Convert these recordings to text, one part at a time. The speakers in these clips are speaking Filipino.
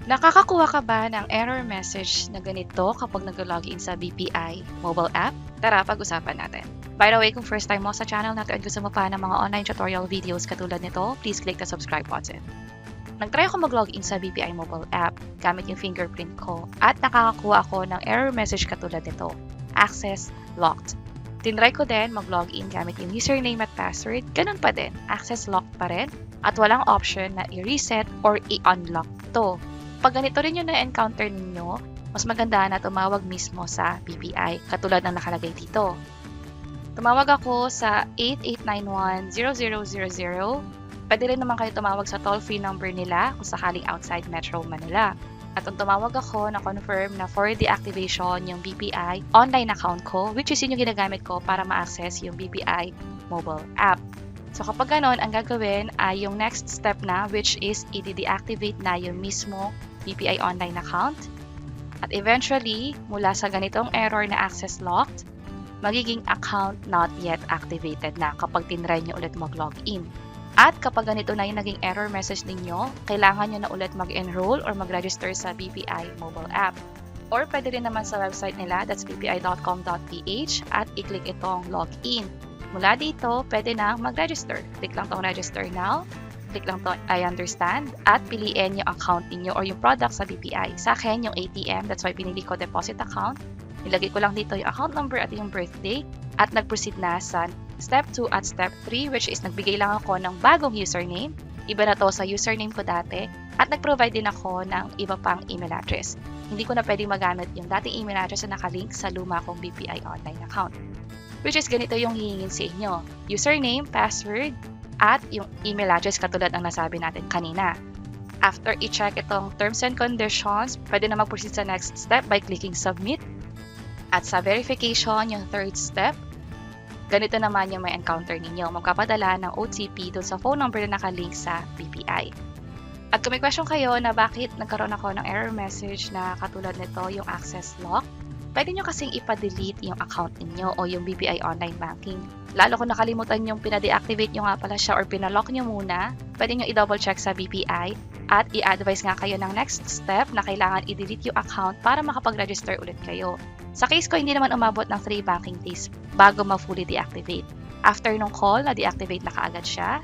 Nakakakuha ka ba ng error message na ganito kapag nag-login sa BPI mobile app? Tara, pag-usapan natin. By the way, kung first time mo sa channel natin at gusto mo pa ng mga online tutorial videos katulad nito, please click the subscribe button. Nag-try ako mag-login sa BPI mobile app gamit yung fingerprint ko at nakakakuha ako ng error message katulad nito, access locked. Tinry ko din mag-login gamit yung username at password, ganun pa din, access locked pa rin at walang option na i-reset or i-unlock to. Pag ganito rin yung na-encounter ninyo, mas maganda na tumawag mismo sa BPI, katulad ng nakalagay dito. Tumawag ako sa 8891-0000. Pwede rin naman kayo tumawag sa toll-free number nila kung sakaling outside Metro Manila. At kung tumawag ako na confirm na for deactivation yung BPI online account ko, which is yun yung ginagamit ko para ma-access yung BPI mobile app. So kapag ganon, ang gagawin ay yung next step na, which is i-deactivate na yung mismo BPI online account. At eventually, mula sa ganitong error na access locked, magiging account not yet activated na kapag tinry nyo ulit mag-login. At kapag ganito na yung naging error message ninyo, kailangan nyo na ulit mag-enroll or mag-register sa BPI mobile app. Or pwede rin naman sa website nila, that's bpi.com.ph, at i-click itong login. Mula dito, pwede na mag-register. Click lang tong register now. Click lang to I understand at piliin yung account niyo or yung product sa BPI. Sa akin, yung ATM, that's why pinili ko deposit account. Nilagay ko lang dito yung account number at yung birthday at nag-proceed na sa step 2 at step 3, which is nagbigay lang ako ng bagong username. Iba na to sa username ko dati at nag-provide din ako ng iba pang email address. Hindi ko na pwedeng magamit yung dating email address na nakalink sa luma kong BPI online account. Which is ganito yung hihingin sa inyo. Username, password, at yung email address katulad ng nasabi natin kanina. After i-check itong terms and conditions, pwede na mag-proceed sa next step by clicking submit. At sa verification, yung third step, ganito naman yung may encounter ninyo. Magpapadala ng OTP doon sa phone number na nakalink sa BPI. At kung may question kayo na bakit nagkaroon ako ng error message na katulad nito, yung access lock, pwede nyo kasing ipa-delete yung account ninyo o yung BPI online banking. Lalo kung nakalimutan yung pina-deactivate nyo nga pala siya or pinalock nyo muna, pwede nyo i-double check sa BPI at i-advise nga kayo ng next step na kailangan i-delete yung account para makapag-register ulit kayo. Sa case ko, hindi naman umabot ng 3 banking days bago ma-fully deactivate. After nung call, na-deactivate na kaagad siya.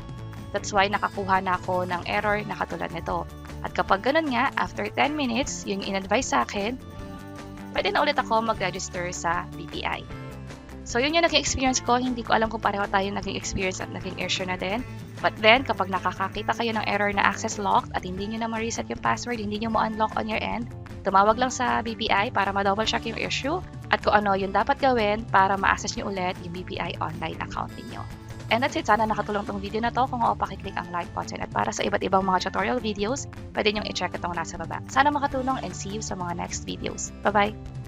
That's why nakakuha na ako ng error na katulad nito. At kapag ganun nga, after 10 minutes, yung in-advise sa akin, pwede na ulit ako mag-register sa BPI. So yun yung naging experience ko. Hindi ko alam kung pareho tayo naging experience at naging issue na din. But then, kapag nakakakita kayo ng error na access locked at hindi nyo na ma-reset yung password, hindi nyo ma-unlock on your end, tumawag lang sa BPI para ma-double check yung issue at kung ano yung dapat gawin para ma-access nyo ulit yung BPI online account niyo. And that's it. Sana nakatulong tong video na to. Kung oo, pakiclick ang like button. At para sa iba't ibang mga tutorial videos, pwede nyong i-check itong nasa baba. Sana makatulong and see you sa mga next videos. Bye-bye!